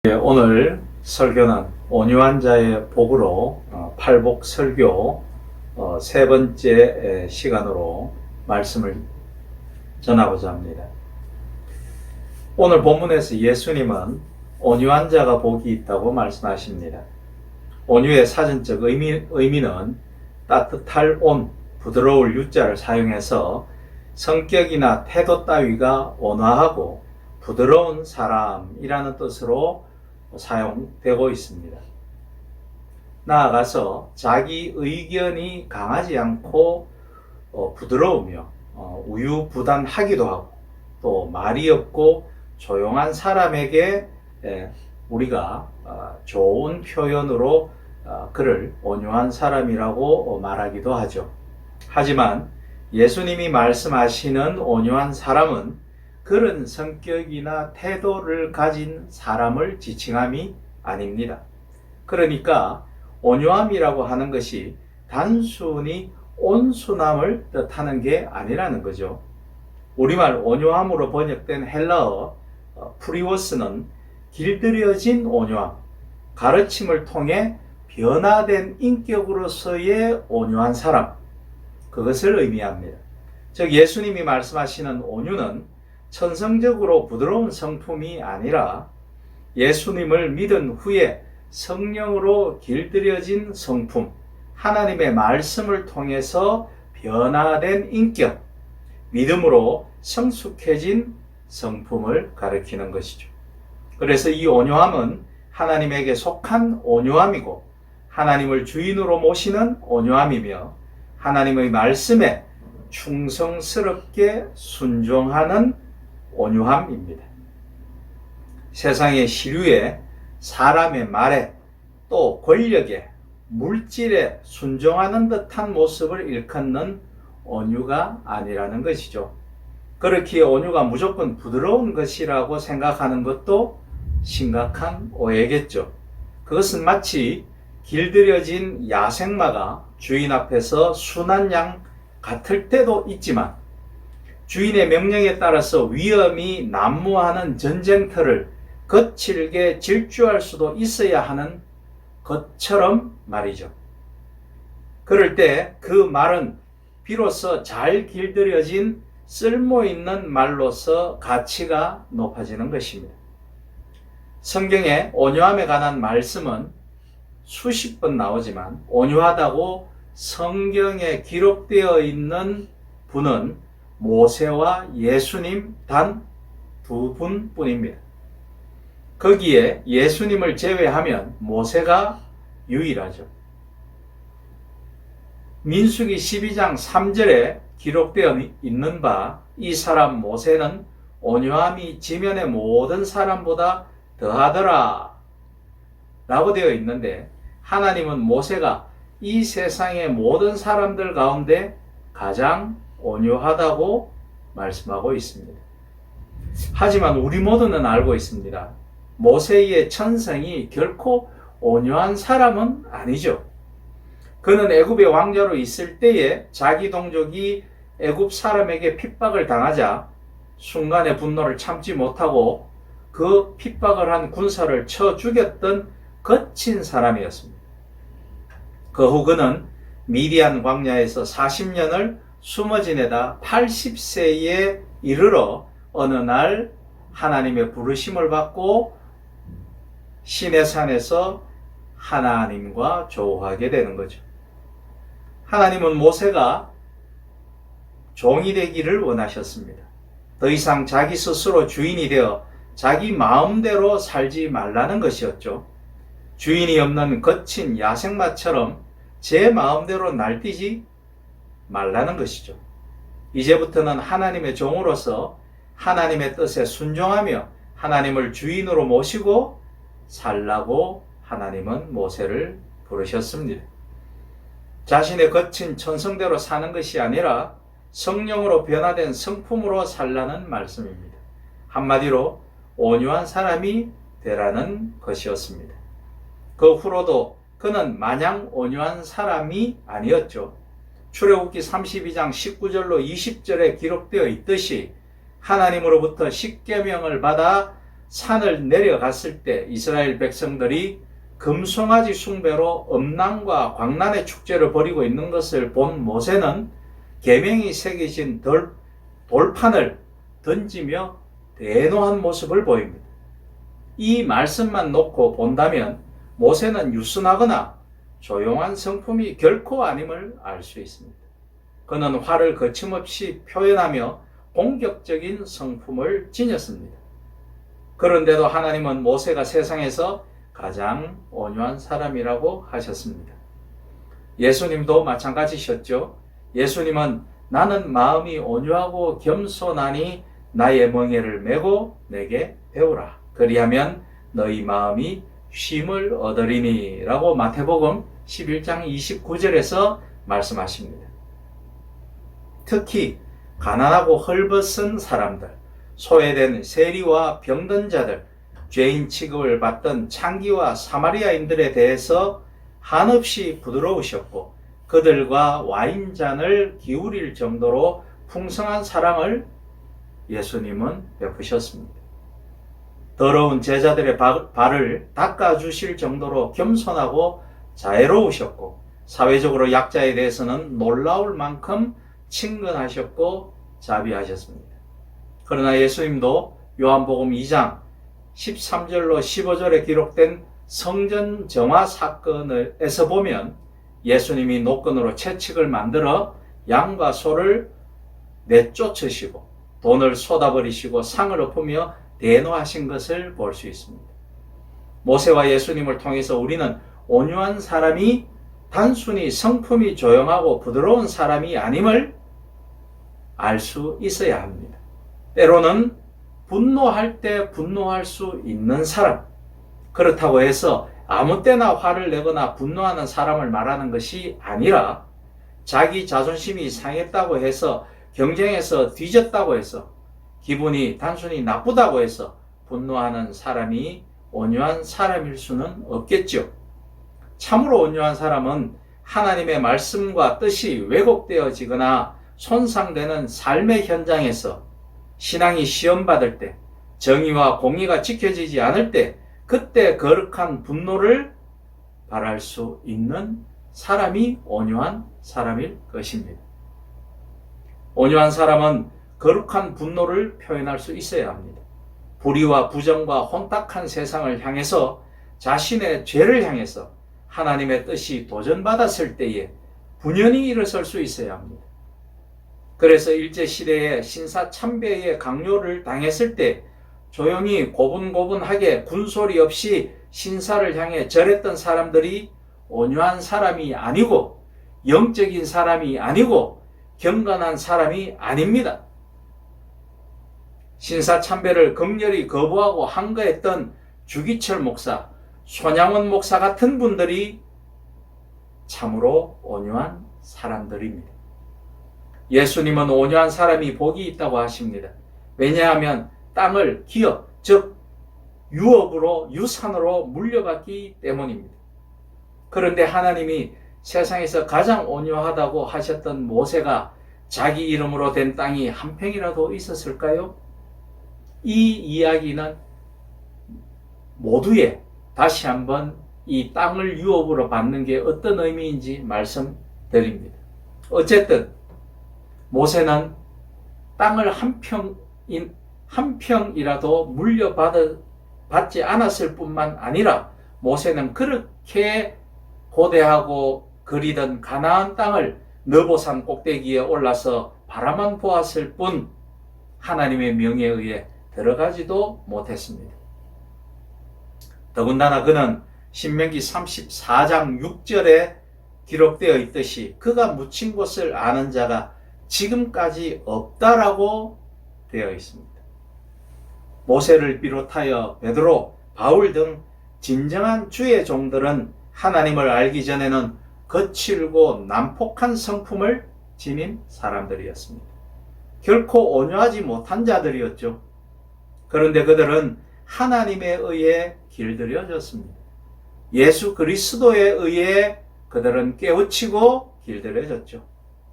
오늘 설교는 온유한 자의 복으로 팔복 설교 세 번째 시간으로 말씀을 전하고자 합니다. 오늘 본문에서 예수님은 온유한 자가 복이 있다고 말씀하십니다. 온유의 사전적 의미는 따뜻할 온, 부드러울 유자를 사용해서 성격이나 태도 따위가 온화하고 부드러운 사람이라는 뜻으로 사용되고 있습니다. 나아가서 자기 의견이 강하지 않고 부드러우며 우유부단하기도 하고 또 말이 없고 조용한 사람에게 우리가 좋은 표현으로 그를 온유한 사람이라고 말하기도 하죠. 하지만 예수님이 말씀하시는 온유한 사람은 그런 성격이나 태도를 가진 사람을 지칭함이 아닙니다. 그러니까 온유함이라고 하는 것이 단순히 온순함을 뜻하는 게 아니라는 거죠. 우리말 온유함으로 번역된 헬라어 프리워스는 길들여진 온유함, 가르침을 통해 변화된 인격으로서의 온유한 사람, 그것을 의미합니다. 즉 예수님이 말씀하시는 온유는 천성적으로 부드러운 성품이 아니라 예수님을 믿은 후에 성령으로 길들여진 성품, 하나님의 말씀을 통해서 변화된 인격, 믿음으로 성숙해진 성품을 가리키는 것이죠. 그래서 이 온유함은 하나님에게 속한 온유함이고 하나님을 주인으로 모시는 온유함이며 하나님의 말씀에 충성스럽게 순종하는 온유함입니다. 세상의 시류에 사람의 말에 또 권력에 물질에 순종하는 듯한 모습을 일컫는 온유가 아니라는 것이죠. 그렇기에 온유가 무조건 부드러운 것이라고 생각하는 것도 심각한 오해겠죠. 그것은 마치 길들여진 야생마가 주인 앞에서 순한 양 같을 때도 있지만 주인의 명령에 따라서 위험이 난무하는 전쟁터를 거칠게 질주할 수도 있어야 하는 것처럼 말이죠. 그럴 때 그 말은 비로소 잘 길들여진 쓸모있는 말로서 가치가 높아지는 것입니다. 성경에 온유함에 관한 말씀은 수십 번 나오지만 온유하다고 성경에 기록되어 있는 분은 모세와 예수님 단 두 분뿐입니다. 거기에 예수님을 제외하면 모세가 유일하죠. 민수기 12장 3절에 기록되어 있는 바 이 사람 모세는 온유함이 지면의 모든 사람보다 더하더라 라고 되어 있는데 하나님은 모세가 이 세상의 모든 사람들 가운데 가장 온유하다고 말씀하고 있습니다. 하지만 우리 모두는 알고 있습니다. 모세의 천성이 결코 온유한 사람은 아니죠. 그는 애굽의 왕자로 있을 때에 자기 동족이 애굽 사람에게 핍박을 당하자 순간의 분노를 참지 못하고 그 핍박을 한 군사를 쳐 죽였던 거친 사람이었습니다. 그 후 그는 미디안 광야에서 40년을 숨어 지내다 80세에 이르러 어느 날 하나님의 부르심을 받고 시내산에서 하나님과 조우하게 되는 거죠. 하나님은 모세가 종이 되기를 원하셨습니다. 더 이상 자기 스스로 주인이 되어 자기 마음대로 살지 말라는 것이었죠. 주인이 없는 거친 야생마처럼 제 마음대로 날뛰지 말라는 것이죠. 이제부터는 하나님의 종으로서 하나님의 뜻에 순종하며 하나님을 주인으로 모시고 살라고 하나님은 모세를 부르셨습니다. 자신의 거친 천성대로 사는 것이 아니라 성령으로 변화된 성품으로 살라는 말씀입니다. 한마디로 온유한 사람이 되라는 것이었습니다. 그 후로도 그는 마냥 온유한 사람이 아니었죠. 출애굽기 32장 19절로 20절에 기록되어 있듯이 하나님으로부터 십계명을 받아 산을 내려갔을 때 이스라엘 백성들이 금송아지 숭배로 음란과 광란의 축제를 벌이고 있는 것을 본 모세는 계명이 새겨진 돌판을 던지며 대노한 모습을 보입니다. 이 말씀만 놓고 본다면 모세는 유순하거나 조용한 성품이 결코 아님을 알 수 있습니다. 그는 화를 거침없이 표현하며 공격적인 성품을 지녔습니다. 그런데도 하나님은 모세가 세상에서 가장 온유한 사람이라고 하셨습니다. 예수님도 마찬가지셨죠. 예수님은 나는 마음이 온유하고 겸손하니 나의 멍에를 메고 내게 배우라. 그리하면 너희 마음이 쉼을 얻으리니 라고 마태복음 11장 29절에서 말씀하십니다. 특히 가난하고 헐벗은 사람들, 소외된 세리와 병든 자들, 죄인 취급을 받던 창기와 사마리아인들에 대해서 한없이 부드러우셨고 그들과 와인잔을 기울일 정도로 풍성한 사랑을 예수님은 베푸셨습니다. 더러운 제자들의 발을 닦아주실 정도로 겸손하고 자애로우셨고 사회적으로 약자에 대해서는 놀라울 만큼 친근하셨고 자비하셨습니다. 그러나 예수님도 요한복음 2장 13절로 15절에 기록된 성전 정화 사건에서 보면 예수님이 노끈으로 채찍을 만들어 양과 소를 내쫓으시고 돈을 쏟아버리시고 상을 엎으며 대노하신 것을 볼 수 있습니다. 모세와 예수님을 통해서 우리는 온유한 사람이 단순히 성품이 조용하고 부드러운 사람이 아님을 알 수 있어야 합니다. 때로는 분노할 때 분노할 수 있는 사람, 그렇다고 해서 아무 때나 화를 내거나 분노하는 사람을 말하는 것이 아니라 자기 자존심이 상했다고 해서 경쟁에서 뒤졌다고 해서 기분이 단순히 나쁘다고 해서 분노하는 사람이 온유한 사람일 수는 없겠죠. 참으로 온유한 사람은 하나님의 말씀과 뜻이 왜곡되어지거나 손상되는 삶의 현장에서 신앙이 시험받을 때, 정의와 공의가 지켜지지 않을 때, 그때 거룩한 분노를 발할 수 있는 사람이 온유한 사람일 것입니다. 온유한 사람은 거룩한 분노를 표현할 수 있어야 합니다. 불의와 부정과 혼탁한 세상을 향해서 자신의 죄를 향해서 하나님의 뜻이 도전받았을 때에 분연히 일어설 수 있어야 합니다. 그래서 일제시대에 신사참배의 강요를 당했을 때 조용히 고분고분하게 군소리 없이 신사를 향해 절했던 사람들이 온유한 사람이 아니고 영적인 사람이 아니고 경건한 사람이 아닙니다. 신사참배를 극렬히 거부하고 항거했던 주기철 목사, 손양원 목사 같은 분들이 참으로 온유한 사람들입니다. 예수님은 온유한 사람이 복이 있다고 하십니다. 왜냐하면 땅을 기업, 즉 유업으로 유산으로 물려받기 때문입니다. 그런데 하나님이 세상에서 가장 온유하다고 하셨던 모세가 자기 이름으로 된 땅이 한 평이라도 있었을까요? 이 이야기는 모두의 다시 한번 이 땅을 유업으로 받는 게 어떤 의미인지 말씀드립니다. 어쨌든 모세는 땅을 한 평이라도 물려받지 않았을 뿐만 아니라 모세는 그렇게 고대하고 그리던 가나안 땅을 느보산 꼭대기에 올라서 바라만 보았을 뿐 하나님의 명에 의해 들어가지도 못했습니다. 더군다나 그는 신명기 34장 6절에 기록되어 있듯이 그가 묻힌 곳을 아는 자가 지금까지 없다라고 되어 있습니다. 모세를 비롯하여 베드로, 바울 등 진정한 주의 종들은 하나님을 알기 전에는 거칠고 난폭한 성품을 지닌 사람들이었습니다. 결코 온유하지 못한 자들이었죠. 그런데 그들은 하나님에 의해 길들여졌습니다. 예수 그리스도에 의해 그들은 깨우치고 길들여졌죠.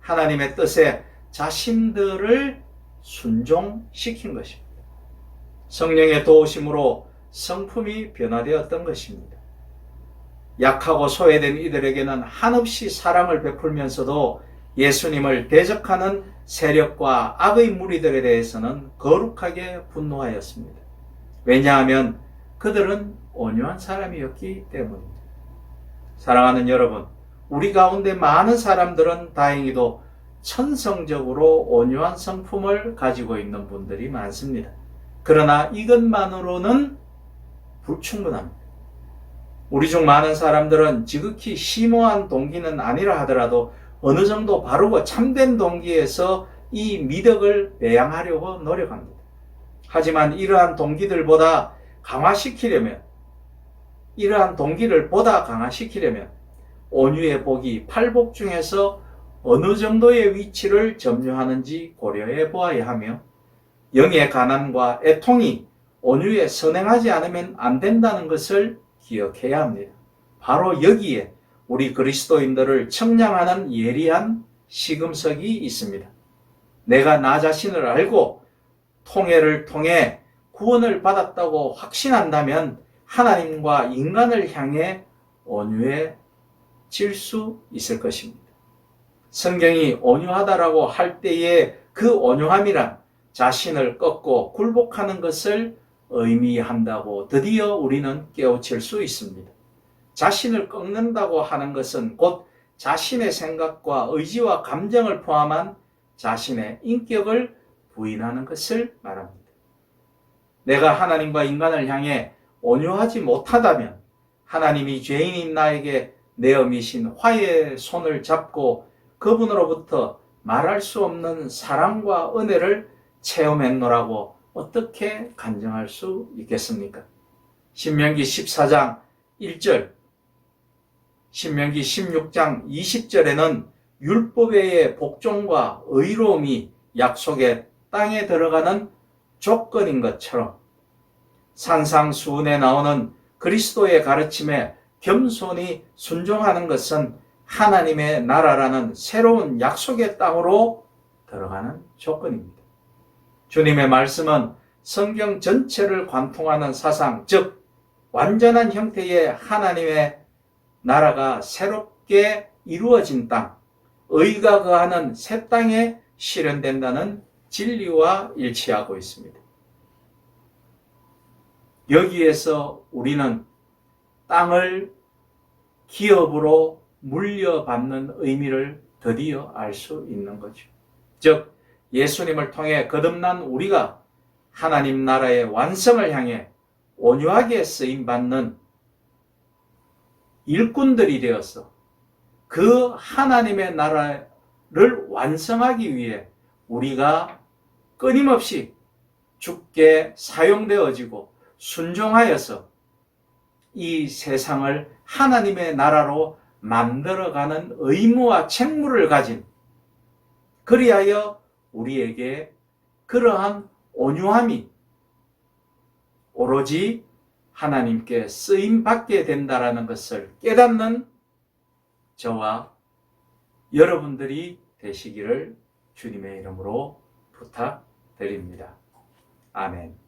하나님의 뜻에 자신들을 순종시킨 것입니다. 성령의 도우심으로 성품이 변화되었던 것입니다. 약하고 소외된 이들에게는 한없이 사랑을 베풀면서도 예수님을 대적하는 세력과 악의 무리들에 대해서는 거룩하게 분노하였습니다. 왜냐하면 그들은 온유한 사람이었기 때문입니다. 사랑하는 여러분, 우리 가운데 많은 사람들은 다행히도 천성적으로 온유한 성품을 가지고 있는 분들이 많습니다. 그러나 이것만으로는 불충분합니다. 우리 중 많은 사람들은 지극히 심오한 동기는 아니라 하더라도 어느 정도 바르고 참된 동기에서 이 미덕을 배양하려고 노력합니다. 하지만 이러한 동기를 보다 강화시키려면 온유의 복이 팔복 중에서 어느 정도의 위치를 점유하는지 고려해 보아야 하며, 영의 가난과 애통이 온유에 선행하지 않으면 안 된다는 것을 기억해야 합니다. 바로 여기에 우리 그리스도인들을 측량하는 예리한 시금석이 있습니다. 내가 나 자신을 알고 통회를 통해 구원을 받았다고 확신한다면 하나님과 인간을 향해 온유해질 수 있을 것입니다. 성경이 온유하다라고 할 때에 그 온유함이란 자신을 꺾고 굴복하는 것을 의미한다고 드디어 우리는 깨우칠 수 있습니다. 자신을 꺾는다고 하는 것은 곧 자신의 생각과 의지와 감정을 포함한 자신의 인격을 부인하는 것을 말합니다. 내가 하나님과 인간을 향해 온유하지 못하다면 하나님이 죄인인 나에게 내어 미신 화해의 손을 잡고 그분으로부터 말할 수 없는 사랑과 은혜를 체험했노라고 어떻게 간증할 수 있겠습니까? 신명기 14장 1절, 신명기 16장 20절에는 율법 외의 복종과 의로움이 약속의 땅에 들어가는 조건인 것처럼 산상수훈에 나오는 그리스도의 가르침에 겸손히 순종하는 것은 하나님의 나라라는 새로운 약속의 땅으로 들어가는 조건입니다. 주님의 말씀은 성경 전체를 관통하는 사상, 즉 완전한 형태의 하나님의 나라가 새롭게 이루어진 땅, 의가 거하는 새 땅에 실현된다는 진리와 일치하고 있습니다. 여기에서 우리는 땅을 기업으로 물려받는 의미를 드디어 알 수 있는 거죠. 즉 예수님을 통해 거듭난 우리가 하나님 나라의 완성을 향해 온유하게 쓰임받는 일꾼들이 되어서 그 하나님의 나라를 완성하기 위해 우리가 끊임없이 주께 사용되어지고 순종하여서 이 세상을 하나님의 나라로 만들어가는 의무와 책무를 가진, 그리하여 우리에게 그러한 온유함이 오로지 하나님께 쓰임받게 된다라는 것을 깨닫는 저와 여러분들이 되시기를 주님의 이름으로 부탁드립니다. 아멘.